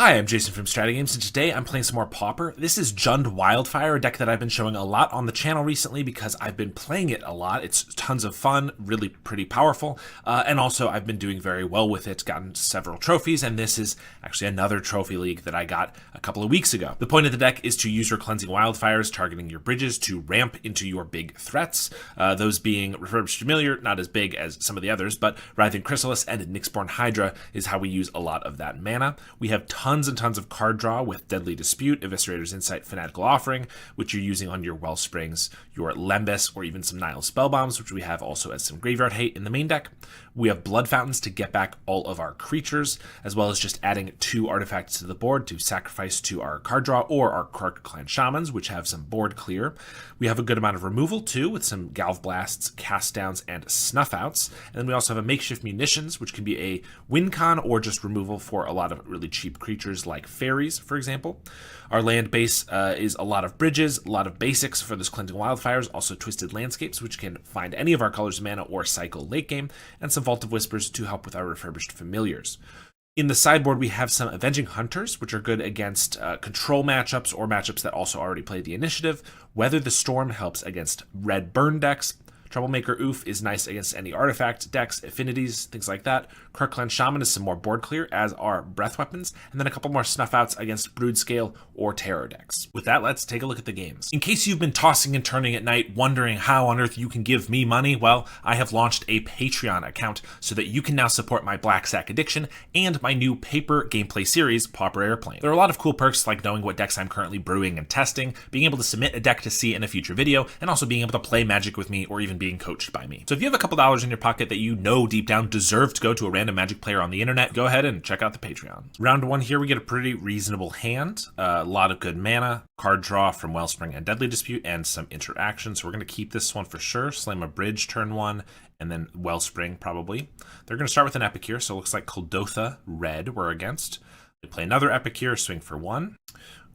Hi, I'm Jason from StrataGames, and today I'm playing some more Pauper. This is Jund Wildfire, a deck that I've been showing a lot on the channel recently because I've been playing it a lot. It's tons of fun, really pretty powerful, and also I've been doing very well with it, gotten several trophies, and this is actually another trophy league that I got a couple of weeks ago. The point of the deck is to use your Cleansing Wildfires, targeting your bridges to ramp into your big threats, those being Refurbished Familiar, not as big as some of the others, but Writhing Chrysalis and Nyxborn Hydra is how we use a lot of that mana. We have tons and tons of card draw with Deadly Dispute, Eviscerator's Insight, Fanatical Offering, which you're using on your Wellsprings, your Lembas, or even some Nile Spellbombs, which we have also as some Graveyard Hate in the main deck. We have Blood Fountains to get back all of our creatures, as well as just adding 2 artifacts to the board to sacrifice to our card draw or our Krark-Clan Shamans, which have some board clear. We have a good amount of removal too, with some Galv Blasts, Cast Downs, and Snuff Outs. And then we also have a Makeshift Munitions, which can be a win con or just removal for a lot of really cheap creatures like fairies, for example. Our land base is a lot of bridges, a lot of basics for those Cleansing Wildfires, also Twisted Landscapes, which can find any of our colors of mana or cycle late game, and some Vault of Whispers to help with our Refurbished Familiars. In the sideboard, we have some Avenging Hunters, which are good against control matchups or matchups that also already play the initiative. Weather the Storm helps against red burn decks. Troublemaker Oof is nice against any artifact decks, affinities, things like that. Krark-Clan Shaman is some more board clear, as are Breath Weapons, and then a couple more Snuff Outs against Broodscale or Terror decks. With that, let's take a look at the games. In case you've been tossing and turning at night, wondering how on earth you can give me money, well, I have launched a Patreon account so that you can now support my Black Sack Addiction and my new paper gameplay series, Pauper Airplane. There are a lot of cool perks like knowing what decks I'm currently brewing and testing, being able to submit a deck to see in a future video, and also being able to play Magic with me or even being coached by me. So if you have a couple dollars in your pocket that you know deep down deserve to go to a random Magic player on the internet, go ahead and check out the Patreon. Round 1 here, we get a pretty reasonable hand, a lot of good mana, card draw from Wellspring and Deadly Dispute, and some interaction. So we're going to keep this one for sure. Slam a bridge turn 1, and then Wellspring probably. They're going to start with an Epic here, so it looks like Kuldotha Red we're against. They play another Epic here, swing for 1.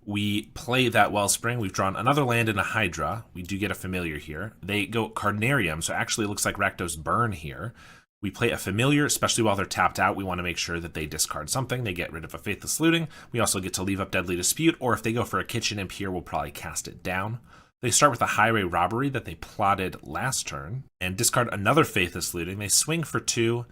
We play that Wellspring. We've drawn another land and a Hydra. We do get a Familiar here. They go Carnarium, so actually it looks like Rakdos Burn here. We play a Familiar, especially while they're tapped out. We want to make sure that they discard something. They get rid of a Faithless Looting. We also get to leave up Deadly Dispute, or if they go for a Kitchen Imp here, we'll probably cast it down. They start with a Highway Robbery that they plotted last turn, and discard another Faithless Looting. They swing for 2,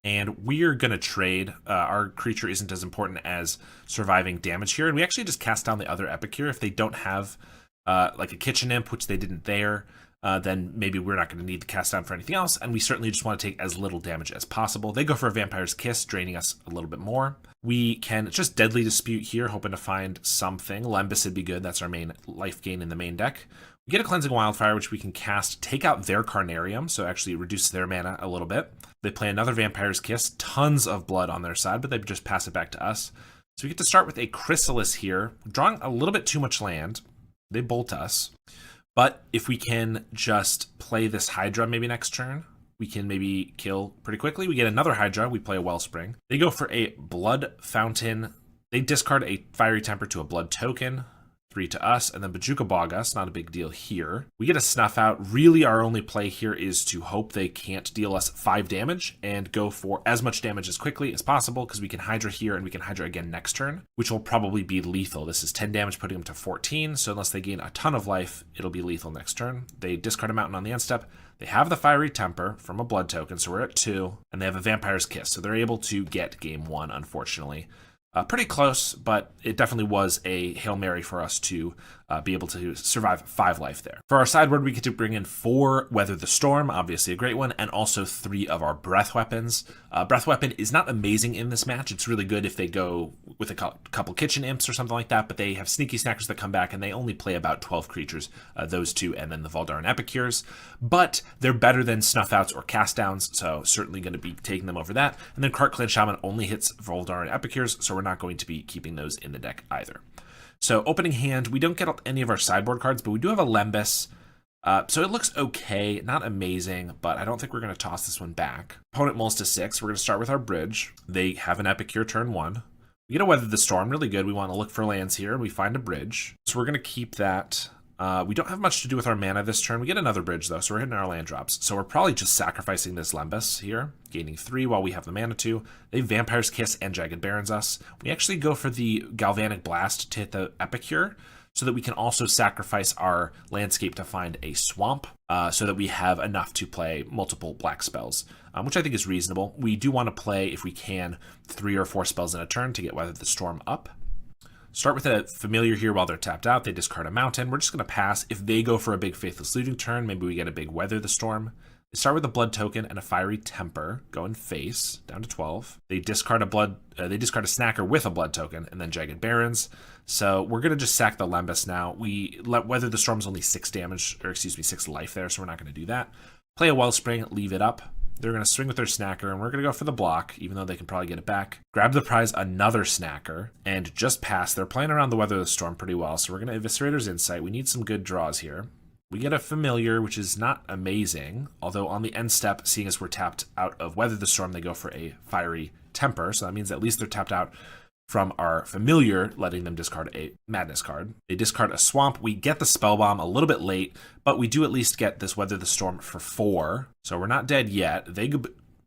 and we're going to trade. Our creature isn't as important as surviving damage here, and we actually just cast down the other Epic here. If they don't have like a Kitchen Imp, which they didn't there, then maybe we're not going to need to cast down for anything else, and we certainly just want to take as little damage as possible. They go for a Vampire's Kiss, draining us a little bit more. We can just Deadly Dispute here, hoping to find something. Lembas would be good. That's our main life gain in the main deck. We get a Cleansing Wildfire, which we can cast, take out their Carnarium, so actually reduce their mana a little bit. They play another Vampire's Kiss, tons of blood on their side, but they just pass it back to us. So we get to start with a Chrysalis here, drawing a little bit too much land. They bolt us. But if we can just play this Hydra maybe next turn, we can maybe kill pretty quickly. We get another Hydra, we play a Wellspring. They go for a Blood Fountain. They discard a Fiery Temper to a Blood Token. 3 to us, and then Bajuka Bog us, not a big deal here. We get a Snuff Out. Really, our only play here is to hope they can't deal us 5 damage and go for as much damage as quickly as possible, because we can Hydra here and we can Hydra again next turn, which will probably be lethal. This is 10 damage, putting them to 14, so unless they gain a ton of life, it'll be lethal next turn. They discard a Mountain on the end step. They have the Fiery Temper from a Blood Token, so we're at 2, and they have a Vampire's Kiss, so they're able to get game 1, unfortunately. Pretty close, but it definitely was a Hail Mary for us to be able to survive 5 life there. For our sideboard, we get to bring in 4 Weather the Storm, obviously a great one, and also 3 of our Breath Weapons. Breath Weapon is not amazing in this match. It's really good if they go with a couple Kitchen Imps or something like that, but they have Sneaky Snackers that come back, and they only play about 12 creatures, those 2, and then the Valdaran Epicures. But they're better than Snuff Outs or Cast Downs, so certainly going to be taking them over that. And then Krark-Clan Shaman only hits Valdaran Epicures, so we're not going to be keeping those in the deck either. So opening hand, we don't get any of our sideboard cards, but we do have a Lembas. So it looks okay, not amazing, but I don't think we're going to toss this one back. Opponent mulls to 6. We're going to start with our bridge. They have an Epic here turn 1. We get a Weather the Storm, really good. We want to look for lands here, and we find a bridge. So we're going to keep that We don't have much to do with our mana this turn. We get another bridge, though, so we're hitting our land drops. So we're probably just sacrificing this Lembas here, gaining 3 while we have the mana 2. They Vampire's Kiss and Jagged Barons us. We actually go for the Galvanic Blast to hit the Epicure, so that we can also sacrifice our landscape to find a swamp, so that we have enough to play multiple black spells, which I think is reasonable. We do want to play, if we can, 3 or 4 spells in a turn to get Weather the Storm up. Start with a familiar here while they're tapped out. They discard a mountain. We're just going to pass. If they go for a big Faithless Looting turn, maybe we get a big Weather the Storm. They start with a Blood Token and a Fiery Temper, going face, down to 12. They discard a Snacker with a Blood Token, and then Jagged Barons. So we're going to just sack the Lembas now. We let Weather the Storm's only 6 damage, or excuse me, 6 life there, so we're not going to do that. Play a Wellspring, leave it up. They're going to swing with their Snacker, and we're going to go for the block, even though they can probably get it back. Grab the prize, another Snacker, and just pass. They're playing around the Weather the Storm pretty well, so we're going to Eviscerator's Insight. We need some good draws here. We get a Familiar, which is not amazing, although on the end step, seeing as we're tapped out of Weather the Storm, they go for a Fiery Temper, so that means at least they're tapped out from our Familiar, letting them discard a Madness card. They discard a Swamp. We get the Spellbomb a little bit late, but we do at least get this Weather the Storm for 4. So we're not dead yet. They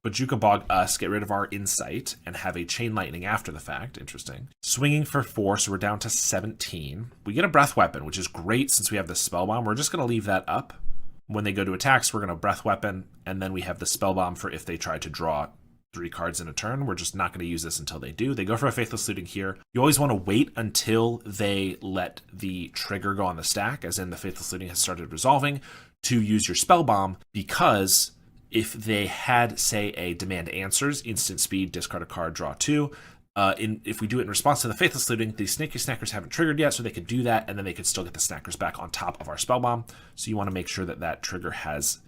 Bojuka Bog us, get rid of our Insight, and have a Chain Lightning after the fact. Interesting. Swinging for 4, so we're down to 17. We get a Breath Weapon, which is great since we have the Spellbomb. We're just going to leave that up. When they go to attacks, we're going to Breath Weapon, and then we have the Spellbomb for if they try to draw 3 cards in a turn. We're just not going to use this until they do. They go for a Faithless Looting here. You always want to wait until they let the trigger go on the stack, as in the Faithless Looting has started resolving, to use your Spellbomb, because if they had, say, a Demand Answers, instant speed, discard a card, draw 2, if we do it in response to the Faithless Looting, the Snaky Snackers haven't triggered yet, so they could do that, and then they could still get the Snackers back on top of our Spellbomb. So you want to make sure that that trigger has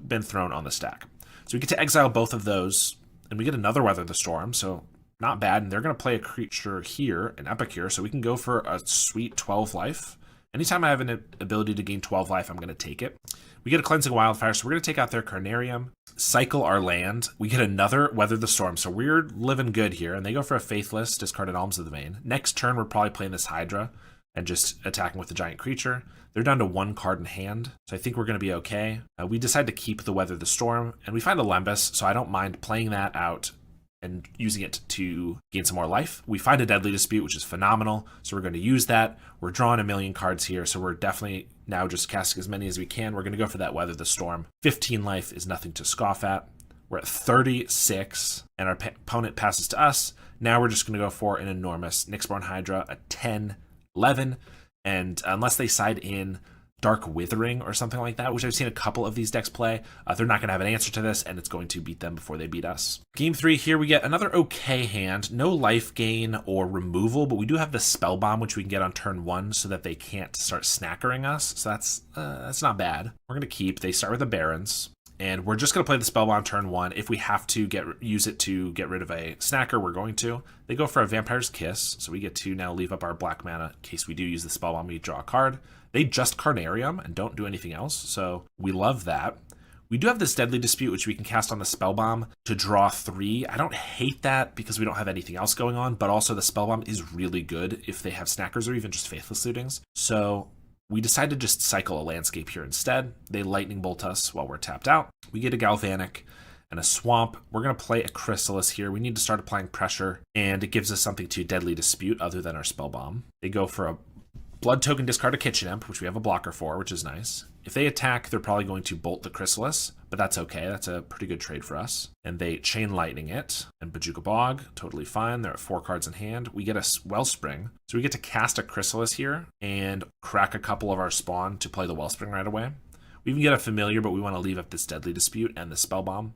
been thrown on the stack. So we get to exile both of those, and we get another Weather the Storm, so not bad. And they're going to play a creature here, an Epicure, so we can go for a sweet 12 life. Anytime I have an ability to gain 12 life, I'm going to take it. We get a Cleansing Wildfire, so we're going to take out their Carnarium, cycle our land. We get another Weather the Storm, so we're living good here. And they go for a Faithless, discard an Alms of the Vein. Next turn, we're probably playing this Hydra and just attacking with the giant creature. They're down to 1 card in hand, so I think we're going to be okay. We decide to keep the Weather the Storm, and we find a Lembas, so I don't mind playing that out and using it to gain some more life. We find a Deadly Dispute, which is phenomenal, so we're going to use that. We're drawing a million cards here, so we're definitely now just casting as many as we can. We're going to go for that Weather the Storm. 15 life is nothing to scoff at. We're at 36, and our opponent passes to us. Now we're just going to go for an enormous Nyxborn Hydra, a 10, 11, and unless they side in Dark Withering or something like that, which I've seen a couple of these decks play, they're not going to have an answer to this, and it's going to beat them before they beat us. Game 3 here, we get another okay hand. No life gain or removal, but we do have the Spellbomb, which we can get on turn 1 so that they can't start snackering us, so that's not bad. We're going to keep. They start with the Barons, and we're just going to play the Spellbomb turn 1. If we have to use it to get rid of a snacker, we're going to. They go for a Vampire's Kiss, so we get to now leave up our black mana in case we do use the Spellbomb, we draw a card. They just Carnarium and don't do anything else, so we love that. We do have this Deadly Dispute, which we can cast on the Spellbomb to draw 3. I don't hate that because we don't have anything else going on, but also the Spellbomb is really good if they have snackers or even just Faithless Lootings. So we decide to just cycle a landscape here instead. They Lightning Bolt us while we're tapped out. We get a Galvanic and a Swamp. We're going to play a Chrysalis here. We need to start applying pressure, and it gives us something to Deadly Dispute other than our Spellbomb. They go for a Blood Token, discard a Kitchen Imp, which we have a blocker for, which is nice. If they attack, they're probably going to bolt the Chrysalis, but that's okay. That's a pretty good trade for us. And they Chain Lightning it, and Bojuka Bog, totally fine. They're at 4 cards in hand. We get a Wellspring, so we get to cast a Chrysalis here and crack a couple of our spawn to play the Wellspring right away. We even get a Familiar, but we want to leave up this Deadly Dispute and the Spellbomb.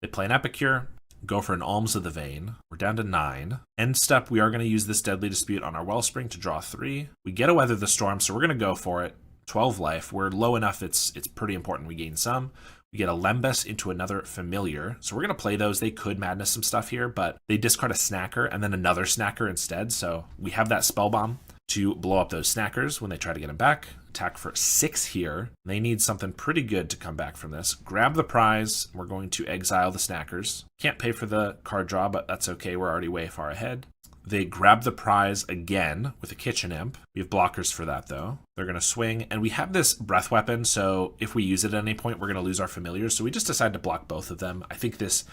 They play an Epicure, go for an Alms of the Vein. We're down to 9. End step, we are going to use this Deadly Dispute on our Wellspring to draw 3. We get a Weather the Storm, so we're going to go for it. 12 life. We're low enough, it's pretty important we gain some. We get a Lembas into another Familiar, so we're going to play those. They could Madness some stuff here, but they discard a Snacker and then another Snacker instead, so we have that Spellbomb to blow up those Snackers when they try to get them back. Attack for 6 here. They need something pretty good to come back from this. Grab the prize. We're going to exile the Snackers. Can't pay for the card draw, but that's okay. We're already way far ahead. They grab the prize again with a Kitchen Imp. We have blockers for that, though. They're going to swing, and we have this breath weapon, so if we use it at any point, we're going to lose our familiars, so we just decide to block both of them. I think this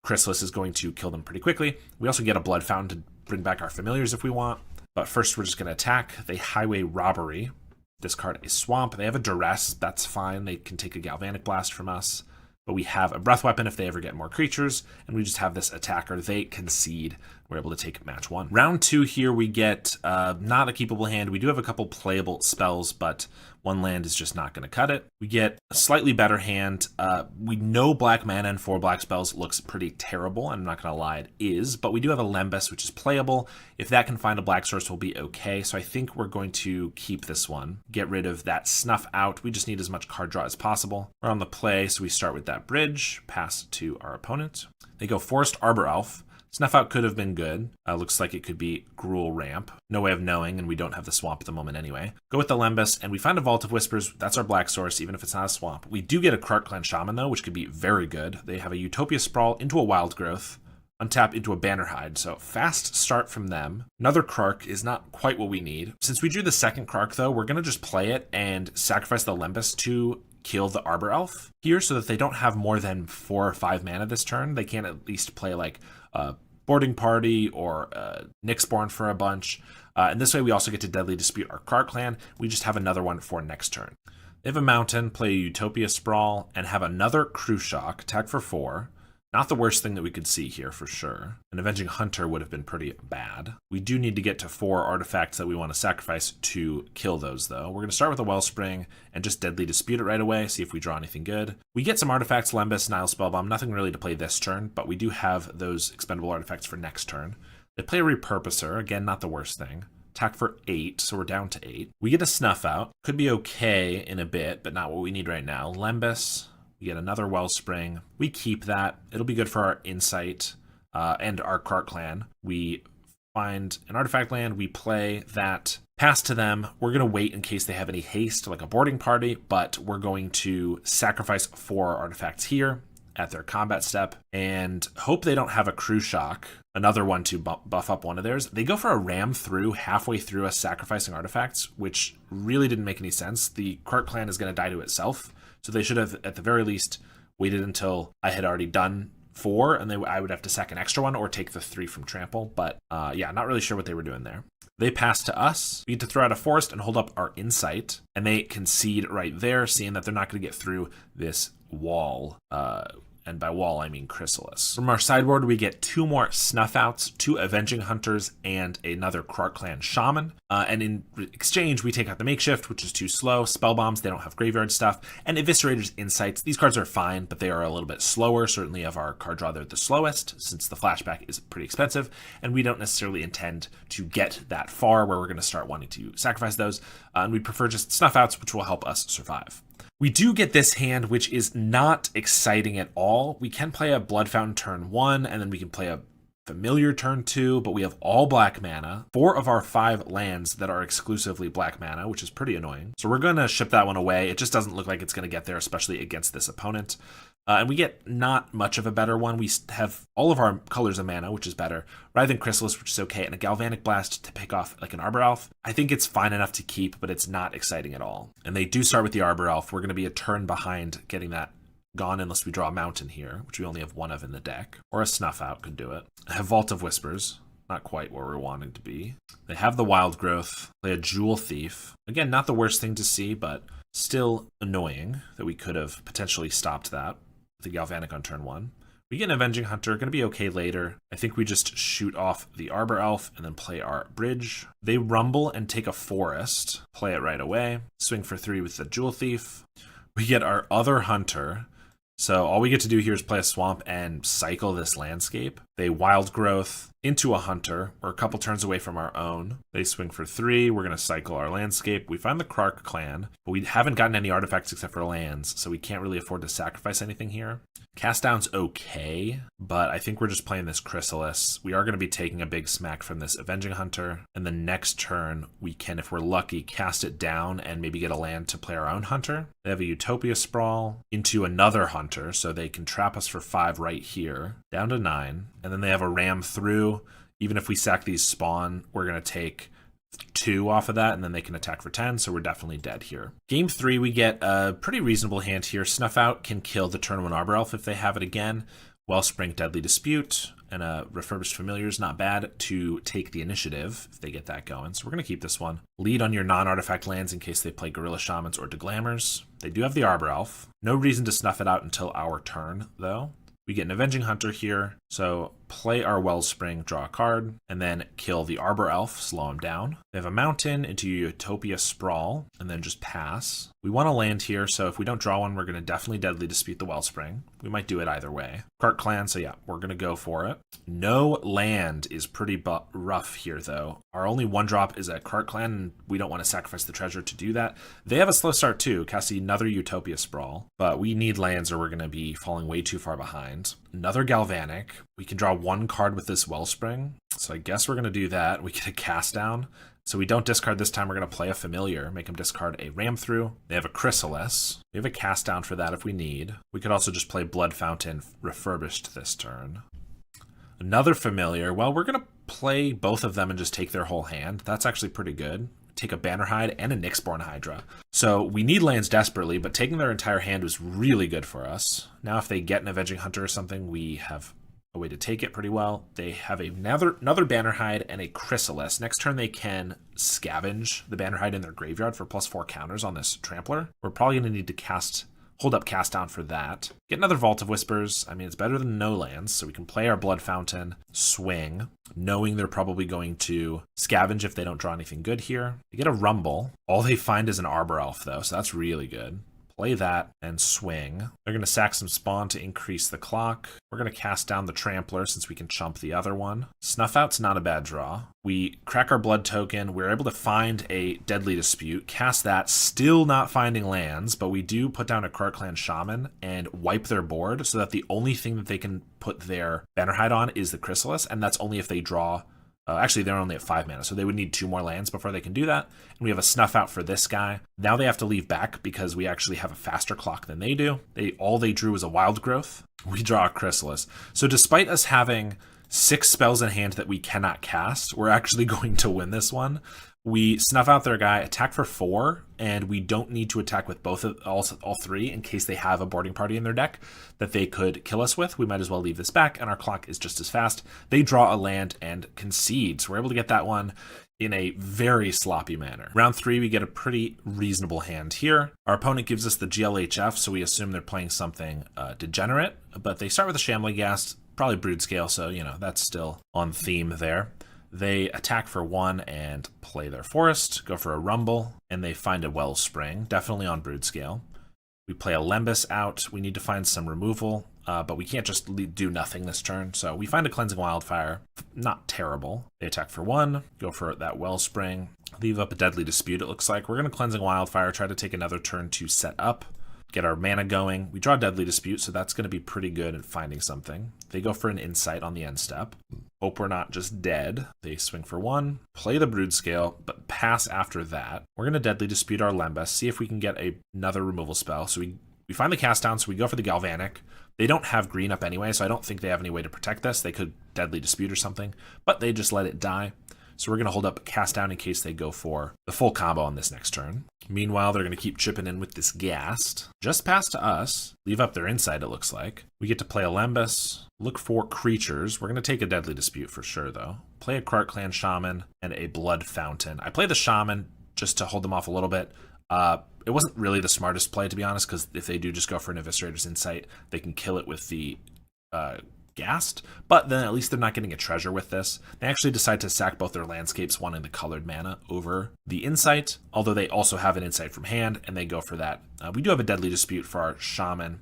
Chrysalis is going to kill them pretty quickly. We also get a Blood Fountain to bring back our familiars if we want, but first we're just going to attack. They Highway Robbery, discard a Swamp. They have a Duress, that's fine. They can take a Galvanic Blast from us, but we have a breath weapon if they ever get more creatures, and we just have this attacker. They concede. We're able to take match 1. Round 2 here, we get not a keepable hand. We do have a couple playable spells, but 1 land is just not going to cut it. We get a slightly better hand. We know black mana and 4 black spells looks pretty terrible. I'm not going to lie, it is, but we do have a Lembas, which is playable. If that can find a black source, we'll be okay. So I think we're going to keep this one. Get rid of that Snuff Out. We just need as much card draw as possible. We're on the play, so we start with that bridge, pass to our opponent. They go Forest Arbor Elf. Snuff Out could have been good. Looks like it could be Gruul Ramp. No way of knowing, and we don't have the swamp at the moment anyway. Go with the Lembas, and we find a Vault of Whispers. That's our black source, even if it's not a swamp. We do get a Krark-Clan Shaman, though, which could be very good. They have a Utopia Sprawl into a Wild Growth, untap into a Bannerhide, so fast start from them. Another Krark is not quite what we need. Since we drew the second Krark, though, we're going to just play it and sacrifice the Lembas to kill the Arbor Elf here so that they don't have more than 4 or 5 mana this turn. They can at least play like Boarding Party or Nyxborn for a bunch. And this way we also get to Deadly Dispute our Krark-Clan. We just have another one for next turn. They have a Mountain, play a Utopia Sprawl, and have another Crew Shock, attack for 4. Not the worst thing that we could see here for sure. An Avenging Hunter would have been pretty bad. We do need to get to 4 artifacts that we want to sacrifice to kill those, though. We're going to start with a Wellspring and just Deadly Dispute it right away, see if we draw anything good. We get some artifacts, Lembas, Nile Spellbomb, nothing really to play this turn, but we do have those expendable artifacts for next turn. They play a Repurposer, again, not the worst thing. Attack for 8, so we're down to 8. We get a Snuff Out. Could be okay in a bit, but not what we need right now. Lembas. We get another Wellspring. We keep that. It'll be good for our Insight and our Krark-Clan. We find an artifact land. We play that. Pass to them. We're going to wait in case they have any haste, like a Boarding Party, but we're going to sacrifice 4 artifacts here at their combat step and hope they don't have a Crew Shock, another one to buff up one of theirs. They go for a Ram Through halfway through us sacrificing artifacts, which really didn't make any sense. The Krark-Clan is going to die to itself. So they should have, at the very least, waited until I had already done 4, and I would have to sack an extra one or take the 3 from Trample. But yeah, not really sure what they were doing there. They pass to us. We get to throw out a Forest and hold up our Insight. And they concede right there, seeing that they're not going to get through this wall. And by wall, I mean Chrysalis. From our sideboard, we get 2 more Snuff Outs, 2 Avenging Hunters, and another Krark-Clan Shaman. And in exchange, we take out the Makeshift, which is too slow. Spellbombs, they don't have graveyard stuff. And Eviscerator's Insights. These cards are fine, but they are a little bit slower. Certainly of our card draw, they're the slowest, since the flashback is pretty expensive. And we don't necessarily intend to get that far where we're going to start wanting to sacrifice those. And we prefer just Snuff Outs, which will help us survive. We do get this hand, which is not exciting at all. We can play a Blood Fountain turn 1, and then we can play a Familiar turn 2, but we have all black mana. 4 of our 5 lands that are exclusively black mana, which is pretty annoying. So we're going to ship that one away. It just doesn't look like it's going to get there, especially against this opponent. And we get not much of a better one. We have all of our colors of mana, which is better, rather than Chrysalis, which is okay, and a Galvanic Blast to pick off like an Arbor Elf. I think it's fine enough to keep, but it's not exciting at all. And they do start with the Arbor Elf. We're going to be a turn behind getting that gone unless we draw a Mountain here, which we only have 1 of in the deck. Or a Snuff Out could do it. I have Vault of Whispers. Not quite where we're wanting to be. They have the Wild Growth. Play a Jewel Thief. Again, not the worst thing to see, but still annoying that we could have potentially stopped that. The Galvanic on turn 1. We get an Avenging Hunter, going to be okay later. I think we just shoot off the Arbor Elf and then play our Bridge. They rumble and take a Forest. Play it right away. Swing for 3 with the Jewel Thief. We get our other Hunter. So all we get to do here is play a Swamp and cycle this landscape. They Wild Growth into a Hunter. We're a couple turns away from our own. They swing for 3. We're going to cycle our landscape. We find the Krark-Clan, but we haven't gotten any artifacts except for lands, so we can't really afford to sacrifice anything here. Cast down's okay, but I think we're just playing this Chrysalis. We are going to be taking a big smack from this Avenging Hunter, and the next turn we can, if we're lucky, cast it down and maybe get a land to play our own Hunter. They have a Utopia Sprawl into another Hunter, so they can trap us for 5 right here, down to 9, and then they have a Ram Through Even if we sack these spawn, we're going to take 2 off of that, and then they can attack for 10, so we're definitely dead here. Game 3, we get a pretty reasonable hand here. Snuff Out can kill the turn 1 Arbor Elf if they have it again. Wellspring, Deadly Dispute, and a Refurbished Familiar is not bad to take the initiative if they get that going. So we're going to keep this one. Lead on your non-artifact lands in case they play Gorilla Shamans or Deglammers. They do have the Arbor Elf. No reason to snuff it out until our turn, though. We get an Avenging Hunter here, so play our Wellspring, draw a card, and then kill the Arbor Elf, slow him down. They have a Mountain into Utopia Sprawl, and then just pass. We want to land here, so if we don't draw one, we're going to definitely Deadly Dispute the Wellspring. We might do it either way. Krark-Clan, so yeah, we're going to go for it. No land is pretty rough here, though. Our only 1-drop is at Krark-Clan, and we don't want to sacrifice the treasure to do that. They have a slow start, too, casting another Utopia Sprawl, but we need lands or we're going to be falling way too far behind. Another Galvanic. We can draw 1 card with this Wellspring, so I guess we're going to do that. We get a Cast Down. So we don't discard this time. We're going to play a Familiar, make them discard a Ram Through. They have a Chrysalis. We have a Cast Down for that if we need. We could also just play Blood Fountain Refurbished this turn. Another Familiar. Well, we're going to play both of them and just take their whole hand. That's actually pretty good. Take a Bannerhide and a Nyxborn Hydra. So we need lands desperately, but taking their entire hand was really good for us. Now if they get an Avenging Hunter or something, we have a way to take it pretty well. They have another Bannerhide and a Chrysalis. Next turn they can scavenge the Bannerhide in their graveyard for +4 counters on this Trampler. We're probably going to need to hold up Cast Down for that. Get another Vault of Whispers. I mean, it's better than no lands, so we can play our Blood Fountain, swing, knowing they're probably going to scavenge if they don't draw anything good here. They get a Rumble. All they find is an Arbor Elf, though, so that's really good. Play that and swing. They're going to sack some spawn to increase the clock. We're going to cast down the Trampler since we can chump the other one. Snuff Out's not a bad draw. We crack our blood token. We're able to find a Deadly Dispute, cast that, still not finding lands, but we do put down a Krark-Clan Shaman and wipe their board so that the only thing that they can put their Bannerhide on is the Chrysalis, and that's only if they draw. Actually, they're only at 5 mana, so they would need 2 more lands before they can do that. And we have a Snuff Out for this guy. Now they have to leave back because we actually have a faster clock than they do. All they drew was a Wild Growth. We draw a Chrysalis. So despite us having 6 spells in hand that we cannot cast, we're actually going to win this one. We snuff out their guy, attack for 4, and we don't need to attack with all 3 in case they have a boarding party in their deck that they could kill us with. We might as well leave this back, and our clock is just as fast. They draw a land and concede, so we're able to get that one in a very sloppy manner. Round 3, we get a pretty reasonable hand here. Our opponent gives us the GLHF, so we assume they're playing something degenerate, but they start with a Shambling Ghast, probably Broodscale, so that's still on theme there. They attack for 1 and play their Forest, go for a Rumble, and they find a Wellspring, definitely on Broodscale. We play a Lembas out. We need to find some removal, but we can't just do nothing this turn. So we find a Cleansing Wildfire, not terrible. They attack for 1, go for that Wellspring, leave up a Deadly Dispute, it looks like. We're going to Cleansing Wildfire, try to take another turn to set up, get our mana going. We draw Deadly Dispute, so that's going to be pretty good at finding something. They go for an Insight on the end step. Hope we're not just dead. They swing for 1, play the Broodscale, but pass after that. We're going to Deadly Dispute our Lembas, see if we can get another removal spell. So we find the Cast Down, so we go for the Galvanic. They don't have green up anyway, so I don't think they have any way to protect this. They could Deadly Dispute or something, but they just let it die. So we're going to hold up Cast Down in case they go for the full combo on this next turn. Meanwhile, they're going to keep chipping in with this Ghast. Just pass to us. Leave up their Insight, it looks like. We get to play a Lembas. Look for creatures. We're going to take a Deadly Dispute for sure, though. Play a Krark-Clan Shaman and a Blood Fountain. I play the Shaman just to hold them off a little bit. It wasn't really the smartest play, to be honest, because if they do just go for an Eviscerator's Insight, they can kill it with the Ghast, but then at least they're not getting a treasure with this. They actually decide to sack both their landscapes, wanting the colored mana over the Insight, although they also have an Insight from hand, and they go for that. We do have a Deadly Dispute for our Shaman,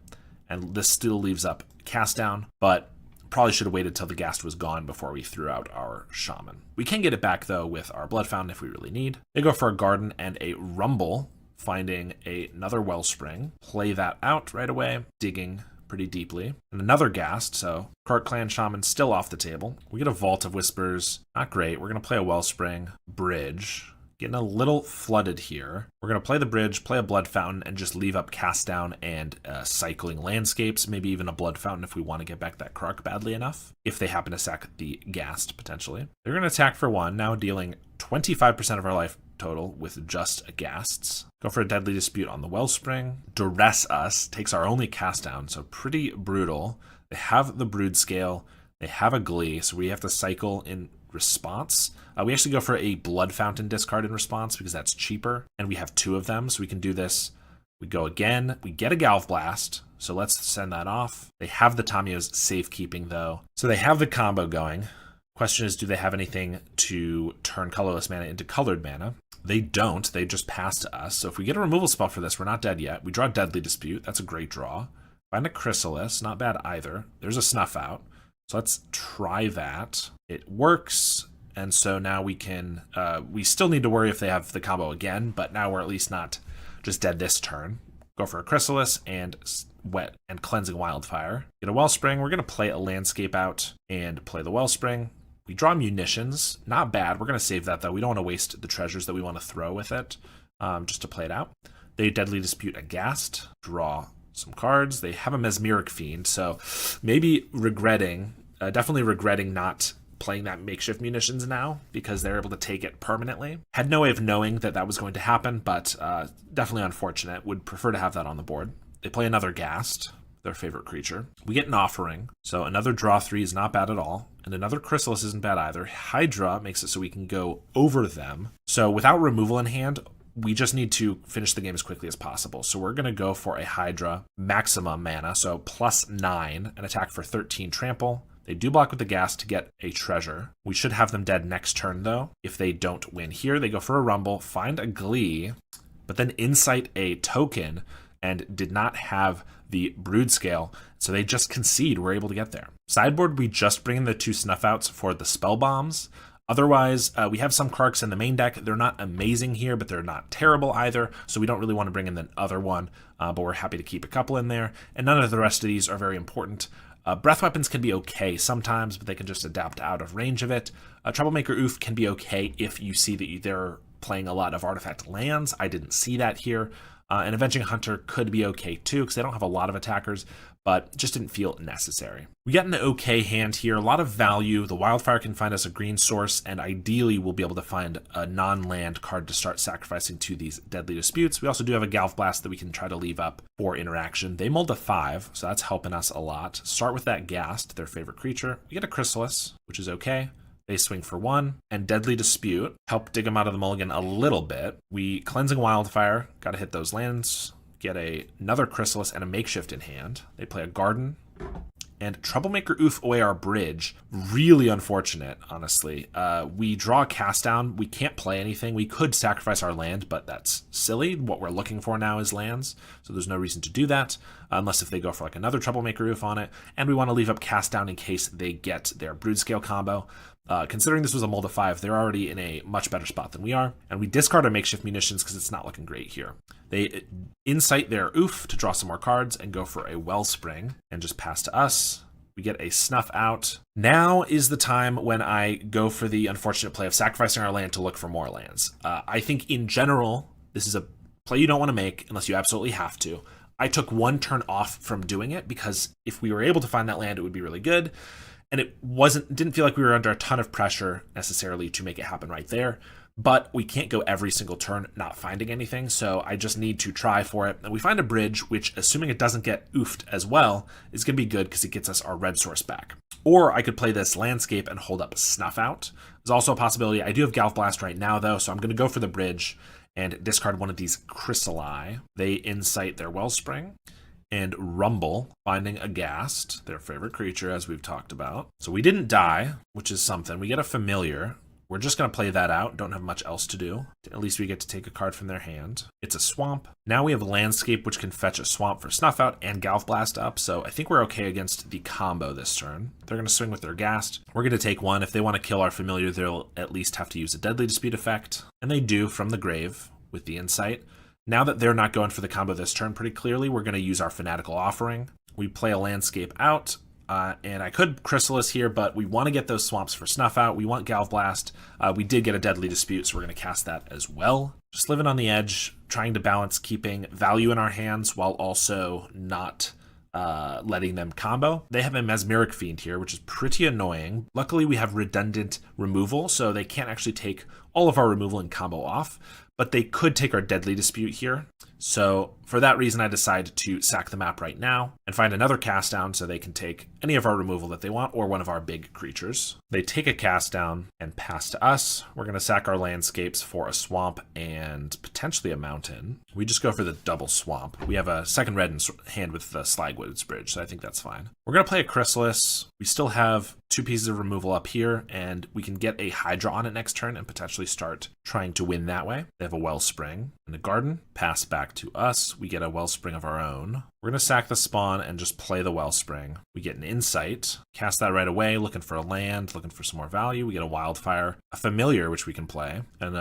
and this still leaves up Cast Down, but probably should have waited till the Ghast was gone before we threw out our Shaman. We can get it back, though, with our Blood Fountain if we really need. They go for a Garden and a Rumble, finding another Wellspring. Play that out right away, digging pretty deeply. And another Ghast, so Krark-Clan Shaman still off the table. We get a Vault of Whispers, not great. We're going to play a Wellspring, Bridge, Getting a little flooded here. We're going to play the bridge, play a Blood Fountain, and just leave up Cast Down and Cycling Landscapes, maybe even a Blood Fountain if we want to get back that Krark badly enough, if they happen to sack the Ghast, potentially. They're going to attack for 1, now dealing 25% of our life total with just Ghasts. Go for a Deadly Dispute on the Wellspring. Duress us, takes our only Cast Down, so pretty brutal. They have the Broodscale, they have a Glee, so we have to cycle in response. We actually go for a Blood Fountain discard in response because that's cheaper, and we have 2 of them, so we can do this. We go again, we get a Galv Blast, so let's send that off. They have the Tamiyo's safekeeping though, so they have the combo going. Question is, do they have anything to turn colorless mana into colored mana? They don't, they just pass to us, so if we get a removal spell for this, we're not dead yet. We draw Deadly Dispute, that's a great draw. Find a Chrysalis, not bad either. There's a Snuff Out, so let's try that. It works. And so now we can, we still need to worry if they have the combo again, but now we're at least not just dead this turn. Go for a Chrysalis and Wet and Cleansing Wildfire. Get a Wellspring. We're going to play a Landscape out and play the Wellspring. We draw Munitions. Not bad. We're going to save that, though. We don't want to waste the treasures that we want to throw with it, just to play it out. They Deadly Dispute a Ghast. Draw some cards. They have a Mesmeric Fiend, so maybe regretting, definitely regretting not playing that makeshift munitions now because they're able to take it permanently. Had no way of knowing that that was going to happen, but definitely unfortunate. Would prefer to have that on the board. They play another Ghast, their favorite creature. We get an Offering, so another draw 3 is not bad at all, and another Chrysalis isn't bad either. Hydra makes it so we can go over them. So without removal in hand, we just need to finish the game as quickly as possible. So we're going to go for a Hydra maximum mana, so +9, an attack for 13 trample. They do block with the Ghast to get a treasure. We should have them dead next turn, though. If they don't win here, they go for a Rumble, find a Glee, but then Insight a token and did not have the Broodscale, so they just concede. We're able to get there. Sideboard, we just bring in the 2 Snuff Outs for the Spell Bombs. Otherwise, we have some Krarks in the main deck. They're not amazing here, but they're not terrible either, so we don't really want to bring in the other one, but we're happy to keep a couple in there, and none of the rest of these are very important. Breath Weapons can be okay sometimes, but they can just adapt out of range of it. Troublemaker Oof can be okay if you see that they're playing a lot of artifact lands. I didn't see that here. And Avenging Hunter could be okay too, because they don't have a lot of attackers, but just didn't feel necessary. We got an okay hand here, a lot of value. The Wildfire can find us a green source, and ideally we'll be able to find a non-land card to start sacrificing to these Deadly Disputes. We also do have a Galv Blast that we can try to leave up for interaction. They mulled a 5, so that's helping us a lot. Start with that Ghast, their favorite creature. We get a Chrysalis, which is okay. They swing for 1, and Deadly Dispute. Help dig them out of the mulligan a little bit. We Cleansing Wildfire, gotta hit those lands. Get another Chrysalis and a Makeshift in hand. They play a Garden. And Troublemaker Oof away our bridge. Really unfortunate, honestly. We draw a Cast Down. We can't play anything. We could sacrifice our land, but that's silly. What we're looking for now is lands, so there's no reason to do that, unless if they go for like another Troublemaker Oof on it. And we want to leave up Cast Down in case they get their Broodscale combo. Considering this was a mold of 5, they're already in a much better spot than we are. And we discard our Makeshift Munitions because it's not looking great here. They Insight their Oof to draw some more cards and go for a Wellspring and just pass to us. We get a Snuff Out. Now is the time when I go for the unfortunate play of sacrificing our land to look for more lands. I think in general, this is a play you don't want to make unless you absolutely have to. I took 1 turn off from doing it because if we were able to find that land, it would be really good. And it didn't feel like we were under a ton of pressure necessarily to make it happen right there. But we can't go every single turn not finding anything, so I just need to try for it. And we find a bridge, which, assuming it doesn't get oofed as well, is going to be good because it gets us our red source back. Or I could play this Landscape and hold up a Snuff Out. There's also a possibility. I do have Galv Blast right now, though, so I'm going to go for the bridge and discard one of these Chrysali. They Insight their Wellspring. And Rumble, finding a Ghast, their favorite creature, as we've talked about. So we didn't die, which is something. We get a Familiar. We're just going to play that out. Don't have much else to do. At least we get to take a card from their hand. It's a Swamp. Now we have a Landscape, which can fetch a Swamp for Snuff Out and Galv Blast up. So I think we're okay against the combo this turn. They're going to swing with their Ghast. We're going to take 1. If they want to kill our Familiar, they'll at least have to use a Deadly Dispute effect. And they do from the grave with the Insight. Now that they're not going for the combo this turn pretty clearly, we're going to use our Fanatical Offering. We play a Landscape out. and I could Chrysalis here, but we want to get those swamps for Snuff Out. We want Galv Blast. We did get a Deadly Dispute, so we're going to cast that as well. Just living on the edge, trying to balance keeping value in our hands while also not letting them combo. They have a Mesmeric Fiend here, which is pretty annoying. Luckily, we have redundant removal, so they can't actually take all of our removal and combo off, but they could take our Deadly Dispute here. So for that reason, I decided to sack the map right now and find another cast down so they can take any of our removal that they want or one of our big creatures. They take a cast down and pass to us. We're going to sack our landscapes for a swamp and potentially a mountain. We just go for the double swamp. We have a second red in hand with the Slagwood's Bridge, so I think that's fine. We're going to play a Chrysalis. We still have 2 pieces of removal up here, and we can get a Hydra on it next turn and potentially start trying to win that way. They have a Wellspring in the garden. Pass back to us. We get a Wellspring of our own. We're going to sack the spawn and just play the Wellspring. We get an Insight. Cast that right away, looking for a land, looking for some more value. We get a Wildfire, a Familiar, which we can play, and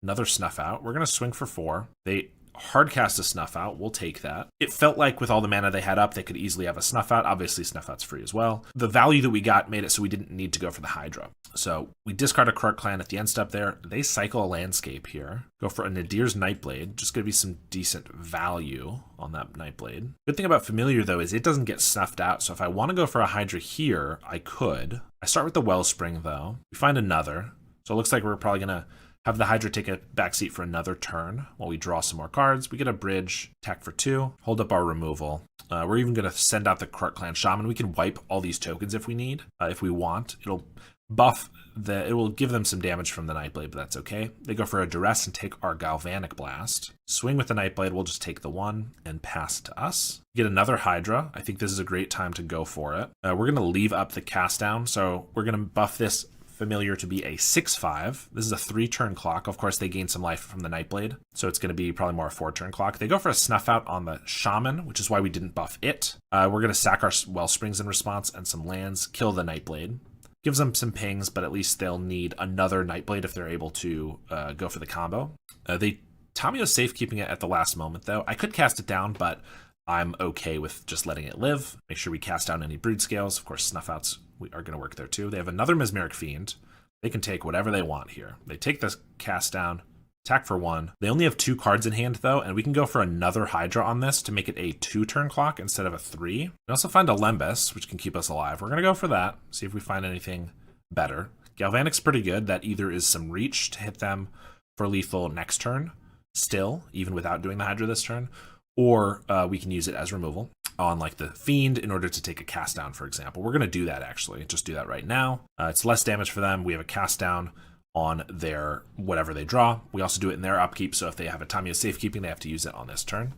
another Snuff Out. We're going to swing for 4. They hard cast a Snuff Out. We'll take that. It felt like with all the mana they had up, they could easily have a Snuff Out. Obviously, Snuff Out's free as well. The value that we got made it so we didn't need to go for the Hydra. So we discard a Krark-Clan at the end step there. They cycle a landscape here. Go for a Nadir's Nightblade. Just going to be some decent value on that Nightblade. Good thing about Familiar, though, is it doesn't get snuffed out. So if I want to go for a Hydra here, I could. I start with the Wellspring, though. We find another. So it looks like we're probably going to have the Hydra take a backseat for another turn while we draw some more cards. We get a bridge, attack for 2, hold up our removal. We're even going to send out the Krark-Clan Shaman. We can wipe all these tokens if we need, if we want. It'll buff it will give them some damage from the Nightblade, but that's okay. They go for a Duress and take our Galvanic Blast. Swing with the Nightblade, we'll just take the 1 and pass to us. Get another Hydra. I think this is a great time to go for it. We're going to leave up the cast down, so we're going to buff this Familiar to be a 6/5. This is a 3-turn clock. Of course, they gain some life from the Nightblade, so it's going to be probably more a 4-turn clock. They go for a Snuff Out on the Shaman, which is why we didn't buff it. We're going to sack our Wellsprings in response and some lands, kill the Nightblade. Gives them some pings, but at least they'll need another Nightblade if they're able to go for the combo. Tamio's safekeeping it at the last moment, though. I could cast it down, but I'm okay with just letting it live. Make sure we cast down any Broodscales. Of course, Snuff Outs are going to work there too. They have another Mesmeric Fiend. They can take whatever they want here. They take this cast down, attack for 1. They only have 2 cards in hand, though, and we can go for another Hydra on this to make it a 2-turn clock instead of a 3. We also find a Lembas, which can keep us alive. We're going to go for that, see if we find anything better. Galvanic's pretty good. That either is some reach to hit them for lethal next turn, still, even without doing the Hydra this turn, or we can use it as removal on like the Fiend in order to take a cast down, for example. We're going to do that, actually. Just do that right now. It's less damage for them. We have a cast down on their whatever they draw. We also do it in their upkeep, so if they have a Tamio safekeeping, they have to use it on this turn.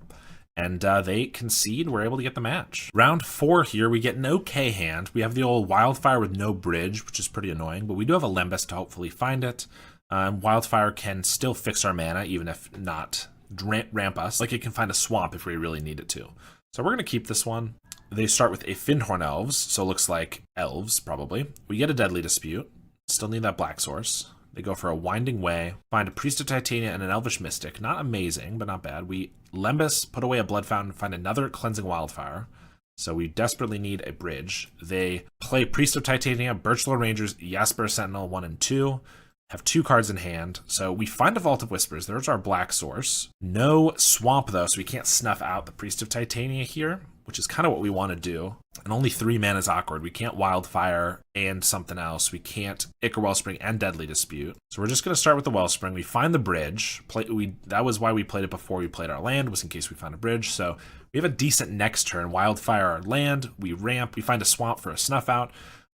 And they concede. We're able to get the match. Round 4 here, we get an okay hand. We have the old Wildfire with no bridge, which is pretty annoying, but we do have a Lembas to hopefully find it. Wildfire can still fix our mana, even if not ramp us. Like it can find a swamp if we really need it to. So we're going to keep this one. They start with a Fyndhorn Elves, so it looks like Elves, probably. We get a Deadly Dispute. Still need that Black Source. They go for a Winding Way, find a Priest of Titania and an Elvish Mystic. Not amazing, but not bad. We Lembas, put away a Blood Fountain, find another Cleansing Wildfire. So we desperately need a bridge. They play Priest of Titania, Birchlord Rangers, Jasper Sentinel 1 and 2. Have 2 cards in hand, so we find a Vault of Whispers. There's our Black Source. No Swamp, though, so we can't snuff out the Priest of Titania here, which is kind of what we want to do. And only 3 mana is awkward. We can't Wildfire and something else. We can't Ichor Wellspring and Deadly Dispute. So we're just going to start with the Wellspring. We find the bridge. That was why we played it before we played our land, was in case we found a bridge. So we have a decent next turn. Wildfire our land. We ramp. We find a Swamp for a Snuff Out.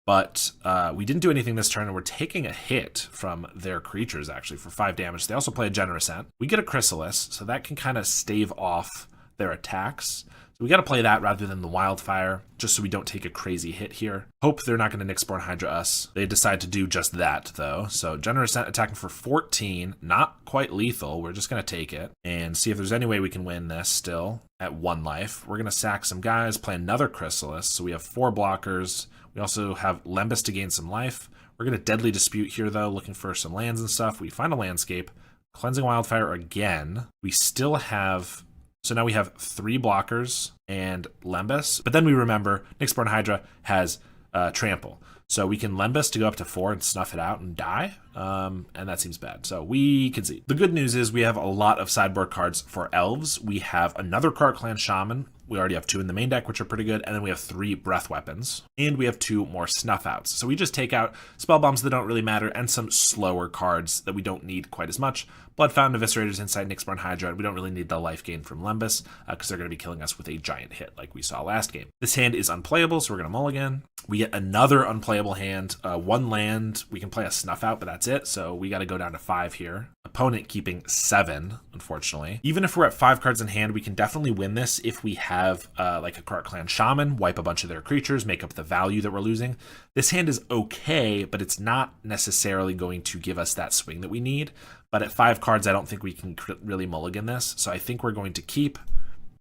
But we didn't do anything this turn, and we're taking a hit from their creatures, actually, for 5 damage. They also play a Generous Ant. We get a Chrysalis, so that can kind of stave off their attacks. So we got to play that rather than the Wildfire, just so we don't take a crazy hit here. Hope they're not going to Nyxborn Hydra us. They decide to do just that, though. So Generous Ant attacking for 14, not quite lethal. We're just going to take it and see if there's any way we can win this still at 1 life. We're going to sack some guys, play another Chrysalis. So we have 4 blockers. We also have Lembas to gain some life. We're going to Deadly Dispute here, though, looking for some lands and stuff. We find a landscape. Cleansing Wildfire again. We still have So now we have 3 blockers and Lembas. But then we remember Nyxborn Hydra has Trample. So we can Lembas to go up to 4 and snuff it out and die. And that seems bad. So we concede. The good news is we have a lot of sideboard cards for Elves. We have another Krark-Clan Shaman. We already have 2 in the main deck, which are pretty good. And then we have 3 breath weapons. And we have 2 more snuff outs. So we just take out spell bombs that don't really matter and some slower cards that we don't need quite as much. Blood Fountain, Eviscerators, Insight, Nyxborn Hydra. We don't really need the life gain from Lembas because they're going to be killing us with a giant hit like we saw last game. This hand is unplayable, so we're going to mulligan. We get another unplayable hand. 1 land. We can play a snuff out, but that's it. So we got to go down to 5 here. Opponent keeping 7, unfortunately. Even if we're at 5 cards in hand, we can definitely win this if we have like a Krark-Clan Shaman, wipe a bunch of their creatures, make up the value that we're losing. This hand is okay, but it's not necessarily going to give us that swing that we need. But at 5 cards, I don't think we can really mulligan this. So I think we're going to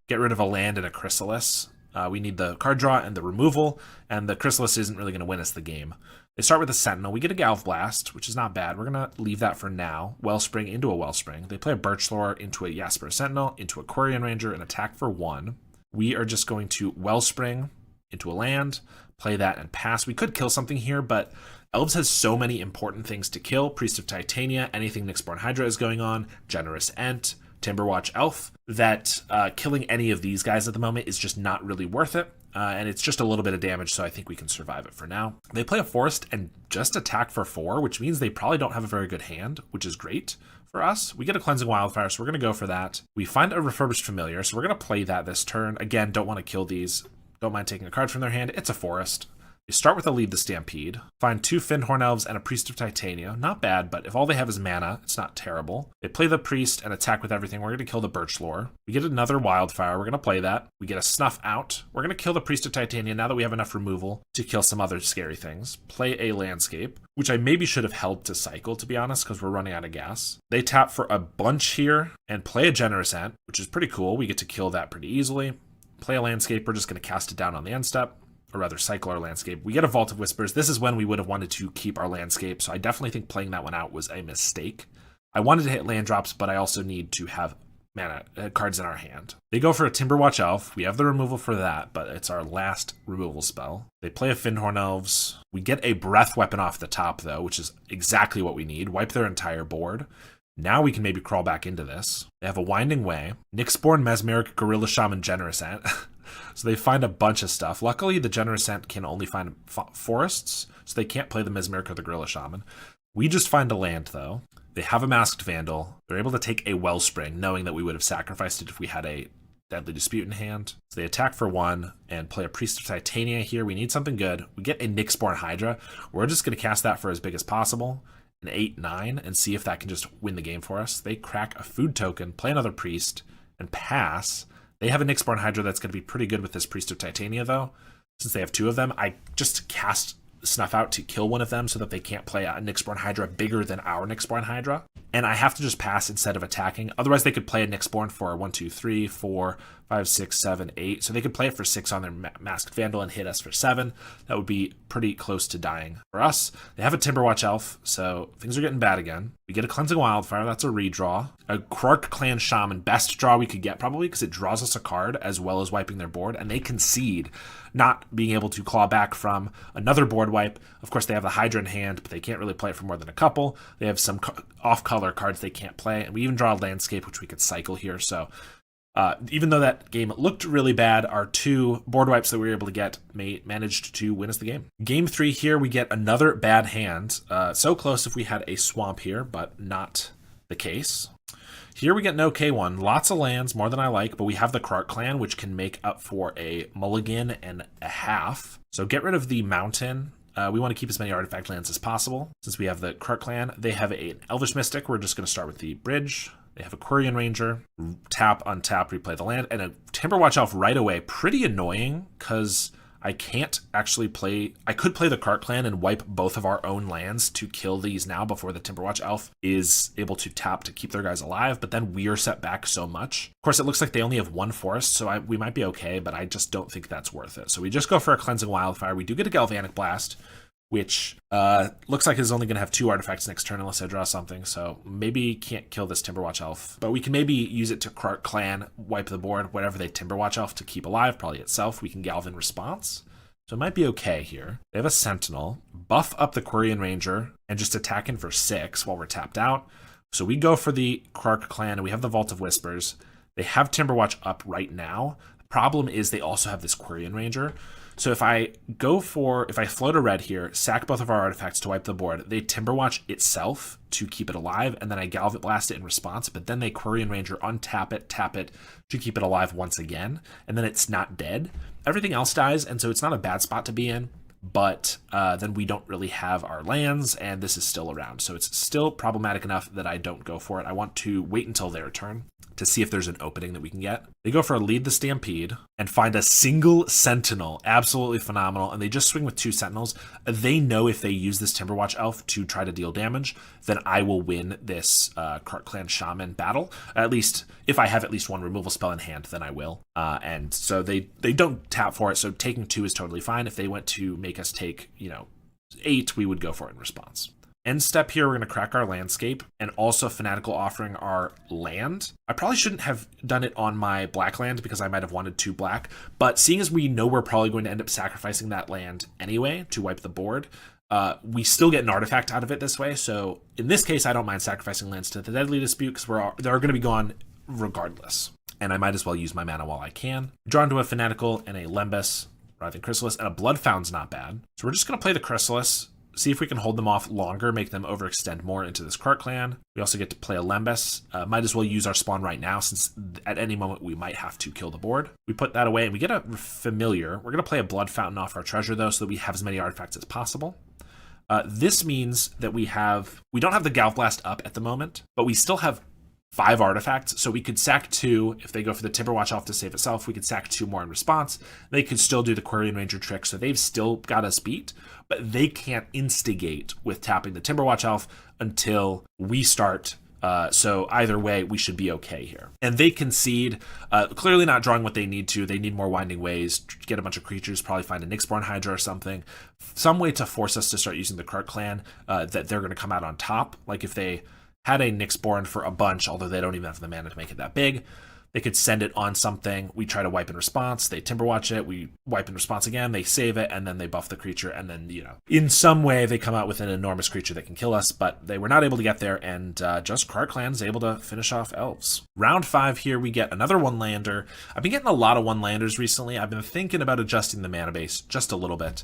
get rid of a land and a Chrysalis. We need the card draw and the removal, and the Chrysalis isn't really going to win us the game. They start with a Sentinel. We get a Galv Blast, which is not bad. We're going to leave that for now. Wellspring into a Wellspring. They play a Birchlore into a Jasper Sentinel, into a Quirion Ranger, and attack for 1. We are just going to Wellspring into a land, play that, and pass. We could kill something here, but Elves has so many important things to kill. Priest of Titania, anything Nyxborn Hydra is going on, Generous Ent, Timberwatch Elf, that killing any of these guys at the moment is just not really worth it. And it's just a little bit of damage, so I think we can survive it for now. They play a Forest and just attack for 4, which means they probably don't have a very good hand, which is great for us. We get a Cleansing Wildfire, so we're going to go for that. We find a Refurbished Familiar, so we're going to play that this turn. Again, don't want to kill these. Don't mind taking a card from their hand. It's a Forest. They start with a Lead the Stampede, find 2 Fyndhorn Elves and a Priest of Titania. Not bad, but if all they have is mana, it's not terrible. They play the Priest and attack with everything. We're going to kill the Birchlore. We get another Wildfire. We're going to play that. We get a Snuff Out. We're going to kill the Priest of Titania now that we have enough removal to kill some other scary things. Play a Landscape, which I maybe should have held to cycle, to be honest, because we're running out of gas. They tap for a bunch here and play a Generous Ent, which is pretty cool. We get to kill that pretty easily. Play a Landscape. We're just going to cast it down on the end step. Or rather, cycle our Landscape. We get a Vault of Whispers. This is when we would have wanted to keep our Landscape, so I definitely think playing that one out was a mistake. I wanted to hit land drops, but I also need to have mana cards in our hand. They go for a Timberwatch Elf. We have the removal for that, but it's our last removal spell. They play a Fyndhorn Elves. We get a Breath Weapon off the top, though, which is exactly what we need. Wipe their entire board. Now we can maybe crawl back into this. They have a Winding Way. Nyxborn, Mesmeric, Gorilla Shaman, Generous Ent. So they find a bunch of stuff. Luckily, the Generous Ent can only find forests, so they can't play the Mesmeric or the Gorilla Shaman. We just find a land, though. They have a Masked Vandal. They're able to take a Wellspring, knowing that we would have sacrificed it if we had a Deadly Dispute in hand. So they attack for 1 and play a Priest of Titania here. We need something good. We get a Nyxborn Hydra. We're just going to cast that for as big as possible. An 8-9, and see if that can just win the game for us. They crack a food token, play another Priest, and pass. They have a Nyxborn Hydra that's going to be pretty good with this Priest of Titania, though. Since they have 2 of them, I just cast Snuff Out to kill one of them so that they can't play a Nyxborn Hydra bigger than our Nyxborn Hydra. And I have to just pass instead of attacking. Otherwise, they could play a Nyxborn for 1, 2, 3, 4, 5, 6, 7, 8. So they could play it for 6 on their Masked Vandal and hit us for 7. That would be pretty close to dying for us. They have a Timberwatch Elf, so things are getting bad again. We get a Cleansing Wildfire. That's a redraw. A Krark-Clan Shaman, best draw we could get probably because it draws us a card as well as wiping their board, and they concede not being able to claw back from another board wipe. Of course, they have the Hydra in hand, but they can't really play it for more than a couple. They have some off-color cards they can't play, and we even draw a Landscape, which we could cycle here. So even though that game looked really bad, our 2 board wipes that we were able to get managed to win us the game. Game 3 here, we get another bad hand. So close if we had a Swamp here, but not the case. Here we get no K1, lots of lands, more than I like, but we have the Krark-Clan, which can make up for a mulligan and a half. So get rid of the mountain. We want to keep as many artifact lands as possible. Since we have the Krark-Clan, they have an Elvish Mystic. We're just going to start with the bridge. They have a Quirion Ranger, tap, untap, replay the land, and a Timberwatch Elf right away. Pretty annoying, because I can't actually play... I could play the Krark-Clan and wipe both of our own lands to kill these now before the Timberwatch Elf is able to tap to keep their guys alive, but then we're set back so much. Of course, it looks like they only have 1 forest, so we might be okay, but I just don't think that's worth it. So we just go for a Cleansing Wildfire. We do get a Galvanic Blast. which looks like is only going to have 2 artifacts next turn unless I draw something, so maybe can't kill this Timberwatch Elf. But we can maybe use it to Krark-Clan, wipe the board, whatever they Timberwatch Elf to keep alive, probably itself. We can Galv in response. So it might be okay here. They have a Sentinel, buff up the Quirion Ranger, and just attack in for 6 while we're tapped out. So we go for the Krark-Clan, and we have the Vault of Whispers. They have Timberwatch up right now. The problem is they also have this Quirion Ranger. So if I float a red here, sack both of our artifacts to wipe the board, they Timberwatch itself to keep it alive, and then I Galvit Blast it in response, but then they Quirion Ranger untap it, tap it to keep it alive once again, and then it's not dead. Everything else dies, and so it's not a bad spot to be in, but then we don't really have our lands, and this is still around. So it's still problematic enough that I don't go for it. I want to wait until their turn to see if there's an opening that we can get. They go for a Lead the Stampede and find a single Sentinel. Absolutely phenomenal. And they just swing with 2 Sentinels. They know if they use this Timberwatch Elf to try to deal damage, then I will win this Krark-Clan Shaman battle. At least, if I have at least 1 removal spell in hand, then I will. And so they don't tap for it, so taking 2 is totally fine. If they went to make us take, 8, we would go for it in response. End step here, we're going to crack our landscape and also Fanatical Offering our land. I probably shouldn't have done it on my black land because I might have wanted 2 black, but seeing as we know we're probably going to end up sacrificing that land anyway to wipe the board, we still get an artifact out of it this way. So in this case, I don't mind sacrificing lands to the Deadly Dispute because they're going to be gone regardless. And I might as well use my mana while I can. Draw into a Fanatical and a Lembas, Writhing Chrysalis, and a Bloodfound's not bad. So we're just going to play the Chrysalis, see if we can hold them off longer, make them overextend more into this Krark-Clan. We also get to play a Lembas. Might as well use our spawn right now since at any moment we might have to kill the board. We put that away and we get a Familiar. We're going to play a Blood Fountain off our treasure though so that we have as many artifacts as possible. This means that we don't have the Galv Blast up at the moment, but we still have 5 artifacts, so we could sack 2. If they go for the Timberwatch Elf to save itself, we could sack 2 more in response. They could still do the Quirion Ranger trick, so they've still got us beat, but they can't instigate with tapping the Timberwatch Elf until we start. So either way, we should be okay here. And they concede, clearly not drawing what they need to. They need more Winding Ways, get a bunch of creatures, probably find a Nyxborn Hydra or something. Some way to force us to start using the Krark-Clan that they're going to come out on top. Like if they had a Nyxborn for a bunch, although they don't even have the mana to make it that big, they could send it on something. We try to wipe in response. They Timberwatch it. We wipe in response again. They save it, and then they buff the creature. And then, in some way, they come out with an enormous creature that can kill us. But they were not able to get there, and just Krark-Clan's able to finish off Elves. Round 5 here, we get another 1-lander. I've been getting a lot of 1-landers recently. I've been thinking about adjusting the mana base just a little bit.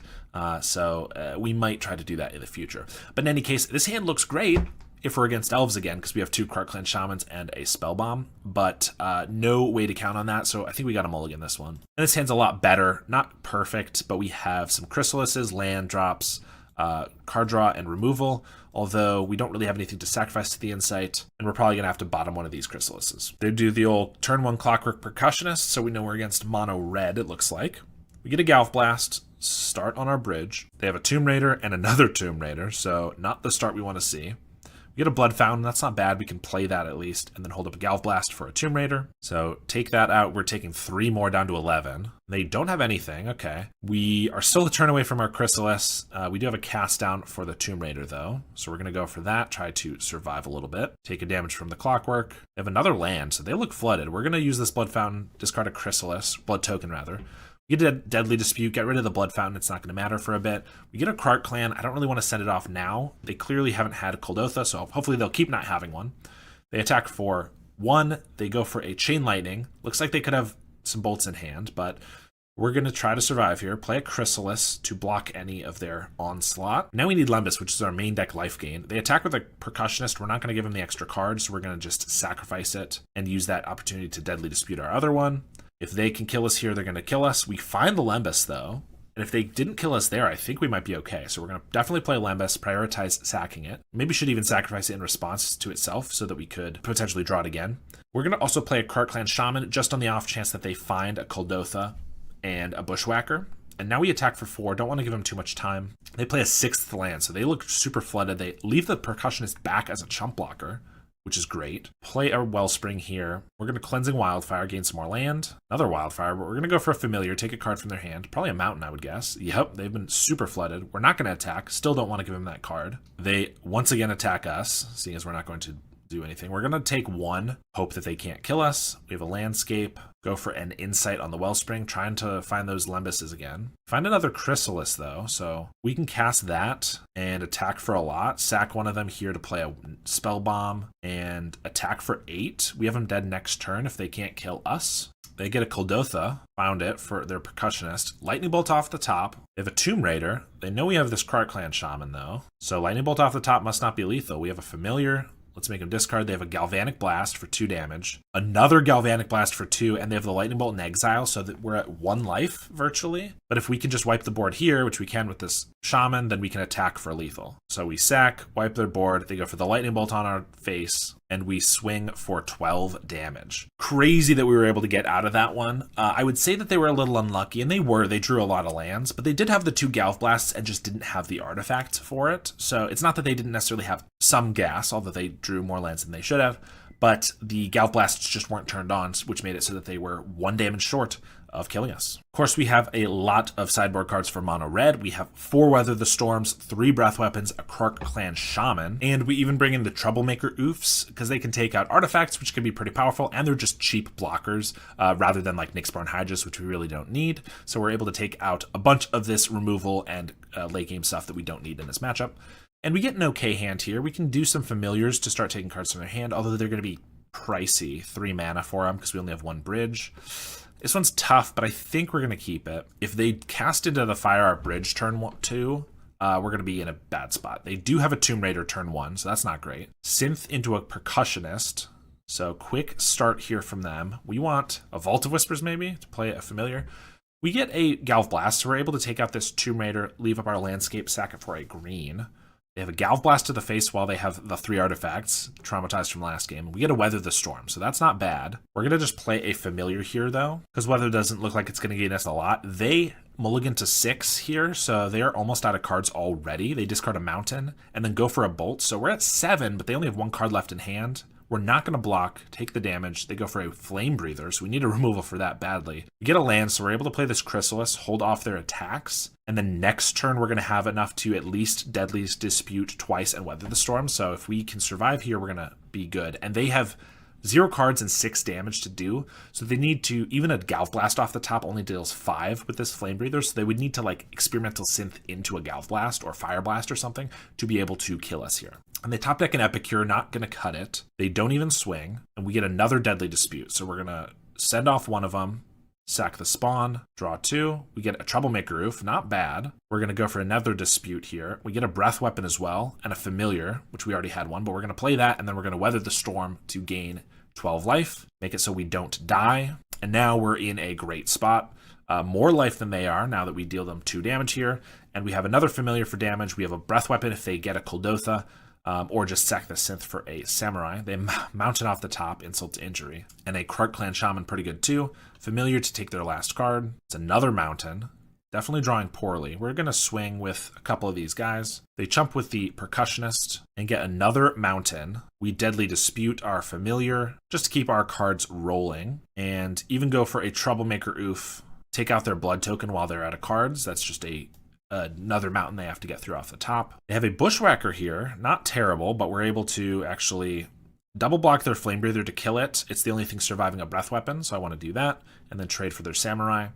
So we might try to do that in the future. But in any case, this hand looks great if we're against Elves again, because we have 2 Krark-Clan Shamans and a Spellbomb, but no way to count on that, so I think we got to mulligan this one. And this hand's a lot better, not perfect, but we have some Chrysalises, land drops, card draw, and removal, although we don't really have anything to sacrifice to the Insight, and we're probably going to have to bottom one of these Chrysalises. They do the old turn 1 Clockwork Percussionist, so we know we're against mono red, it looks like. We get a Galv Blast, start on our bridge. They have a Tomb Raider and another Tomb Raider, so not the start we want to see. We get a Blood Fountain, that's not bad, we can play that at least, and then hold up a Galv Blast for a Tomb Raider. So take that out, we're taking 3 more down to 11. They don't have anything, okay. We are still a turn away from our Chrysalis. We do have a cast down for the Tomb Raider though, so we're going to go for that, try to survive a little bit. Take a damage from the Clockwork. They have another land, so they look flooded. We're going to use this Blood Fountain, discard a Chrysalis, Blood Token rather. We get a Deadly Dispute, get rid of the Blood Fountain, it's not going to matter for a bit. We get a Krark-Clan, I don't really want to send it off now. They clearly haven't had a Kuldotha, so hopefully they'll keep not having one. They attack for 1, they go for a Chain Lightning. Looks like they could have some bolts in hand, but we're going to try to survive here. Play a Chrysalis to block any of their onslaught. Now we need Lembas, which is our main deck life gain. They attack with a Percussionist, we're not going to give them the extra card, so we're going to just sacrifice it and use that opportunity to Deadly Dispute our other one. If they can kill us here, they're going to kill us. We find the Lembas, though. And if they didn't kill us there, I think we might be okay. So we're going to definitely play Lembas, prioritize sacking it. Maybe should even sacrifice it in response to itself so that we could potentially draw it again. We're going to also play a Krark-Clan Shaman just on the off chance that they find a Kuldotha and a Bushwhacker. And now we attack for 4. Don't want to give them too much time. They play a 6th land, so they look super flooded. They leave the Percussionist back as a chump blocker. which is great. Play a Wellspring here. We're going to Cleansing Wildfire, gain some more land. Another Wildfire, but we're going to go for a Familiar, take a card from their hand. Probably a Mountain, I would guess. Yep, they've been super flooded. We're not going to attack. Still don't want to give them that card. They once again attack us, seeing as we're not going to do anything. We're going to take one, hope that they can't kill us. We have a Landscape. Go for an Insight on the Wellspring, trying to find those Limbuses again. Find another Chrysalis, though, so we can cast that and attack for a lot. Sack one of them here to play a Spell Bomb and attack for 8. We have them dead next turn if they can't kill us. They get a Kuldotha, found it for their Percussionist. Lightning Bolt off the top. They have a Tomb Raider. They know we have this Krark-Clan Shaman, though. So Lightning Bolt off the top must not be lethal. We have a Familiar. Let's make them discard. They have a Galvanic Blast for 2 damage. Another Galvanic Blast for 2, and they have the Lightning Bolt in exile, so that we're at 1 life, virtually. But if we can just wipe the board here, which we can with this Shaman, then we can attack for lethal. So we sack, wipe their board, they go for the Lightning Bolt on our face, and we swing for 12 damage. Crazy that we were able to get out of that one. I would say that they were a little unlucky, and they drew a lot of lands, but they did have the 2 Galv Blasts and just didn't have the artifact for it. So it's not that they didn't necessarily have some gas, although they drew more lands than they should have, but the Galv Blasts just weren't turned on, which made it so that they were 1 damage short of killing us. Of course, we have a lot of sideboard cards for mono red. We have 4 Weather the Storms, 3 Breath Weapons, a Krark-Clan Shaman, and we even bring in the Troublemaker Oofs because they can take out artifacts, which can be pretty powerful, and they're just cheap blockers rather than like Nyxborn Hydras, which we really don't need. So we're able to take out a bunch of this removal and late game stuff that we don't need in this matchup. And we get an okay hand here. We can do some Familiars to start taking cards from their hand, although they're going to be pricey. 3 mana for them because we only have 1 bridge. This one's tough, but I think we're going to keep it. If they cast into the Fire Art Bridge turn 2, we're going to be in a bad spot. They do have a Tomb Raider turn 1, so that's not great. Synth into a Percussionist. So quick start here from them. We want a Vault of Whispers maybe to play a Familiar. We get a Galv Blast, so we're able to take out this Tomb Raider, leave up our Landscape, sack it for a green. They have a Galv Blast to the face while they have the 3 artifacts, traumatized from last game. We get a Weather the Storm, so that's not bad. We're going to just play a Familiar here, though, because Weather doesn't look like it's going to gain us a lot. They mulligan to 6 here, so they are almost out of cards already. They discard a Mountain and then go for a Bolt. So we're at 7, but they only have 1 card left in hand. We're not going to block, take the damage. They go for a Flame Breather, so we need a removal for that badly. We get a land, so we're able to play this Chrysalis, hold off their attacks, and then next turn we're going to have enough to at least Deadly Dispute twice and Weather the Storm. So if we can survive here, we're going to be good. And they have 0 cards and 6 damage to do, so they need to, even a Galv Blast off the top only deals 5 with this Flame Breather, so they would need to like Experimental Synth into a Galv Blast or Fire Blast or something to be able to kill us here. And they top deck an Epicure, not going to cut it. They don't even swing, and we get another Deadly Dispute. So we're going to send off one of them, sack the spawn, draw 2. We get a Troublemaker Roof, not bad. We're going to go for another Dispute here. We get a Breath Weapon as well, and a Familiar, which we already had one, but we're going to play that, and then we're going to Weather the Storm to gain 12 life, make it so we don't die. And now we're in a great spot. More life than they are now that we deal them 2 damage here. And we have another Familiar for damage. We have a Breath Weapon if they get a Kuldotha. Or just sack the Synth for a Samurai. They mountain off the top, insult to injury. And a Krark-Clan Shaman, pretty good too. Familiar to take their last card. It's another Mountain. Definitely drawing poorly. We're going to swing with a couple of these guys. They chump with the Percussionist and get another Mountain. We Deadly Dispute our Familiar just to keep our cards rolling. And even go for a Troublemaker Oof. Take out their Blood Token while they're out of cards. That's just another Mountain they have to get through off the top. They have a Bushwhacker here. Not terrible, but we're able to actually double block their Flame Breather to kill it. It's the only thing surviving a Breath Weapon, so I want to do that. And then trade for their Samurai.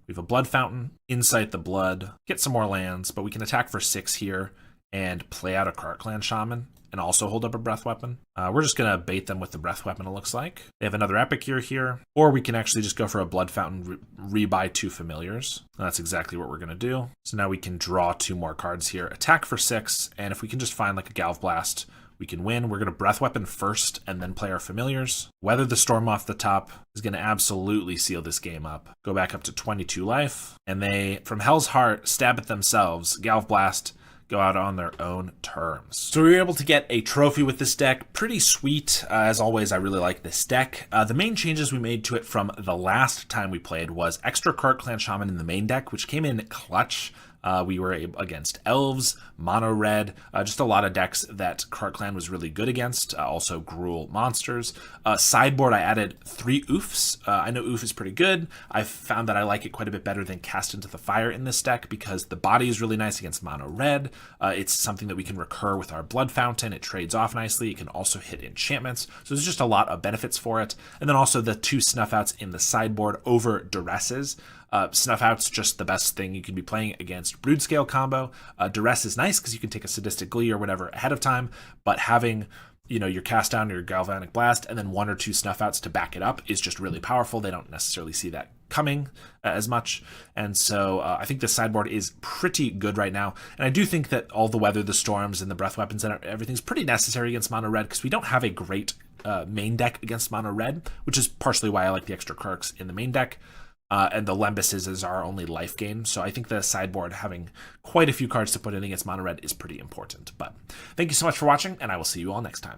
We have a Blood Fountain, Incite the Blood, get some more lands, but we can attack for 6 here and play out a Krark-Clan Shaman and also hold up a Breath Weapon. We're just going to bait them with the Breath Weapon, it looks like. They have another Epicure here, or we can actually just go for a Blood Fountain, rebuy 2 Familiars. And that's exactly what we're going to do. So now we can draw 2 more cards here, attack for 6, and if we can just find like a Galv Blast, we can win. We're going to Breath Weapon first and then play our Familiars. Weather the Storm off the top is going to absolutely seal this game up. Go back up to 22 life, and they, from Hell's Heart, stab at themselves. Galv Blast, go out on their own terms. So we were able to get a trophy with this deck. Pretty sweet. As always, I really like this deck. The main changes we made to it from the last time we played was extra Krark-Clan Shaman in the main deck, which came in clutch. We were against Elves, Mono Red, just a lot of decks that Krark-Clan was really good against. Also Gruul Monsters. Sideboard, I added 3 Oofs. I know Oof is pretty good. I've found that I like it quite a bit better than Cast into the Fire in this deck because the body is really nice against Mono Red. It's something that we can recur with our Blood Fountain. It trades off nicely. It can also hit enchantments. So there's just a lot of benefits for it. And then also the 2 Snuff Outs in the sideboard over Duresses. Snuff Out's just the best thing you can be playing against Broodscale combo. Duress is nice because you can take a Sadistic Glee or whatever ahead of time, but having your Cast Down, your Galvanic Blast, and then 1 or 2 Snuff Outs to back it up is just really powerful. They don't necessarily see that coming as much, and so I think the sideboard is pretty good right now, and I do think that all the Weather the Storms and the Breath Weapons and everything's pretty necessary against Mono Red because we don't have a great main deck against Mono Red, which is partially why I like the extra Krarks in the main deck. And the Lembuses is our only life gain, so I think the sideboard having quite a few cards to put in against Mono Red is pretty important. But thank you so much for watching, and I will see you all next time.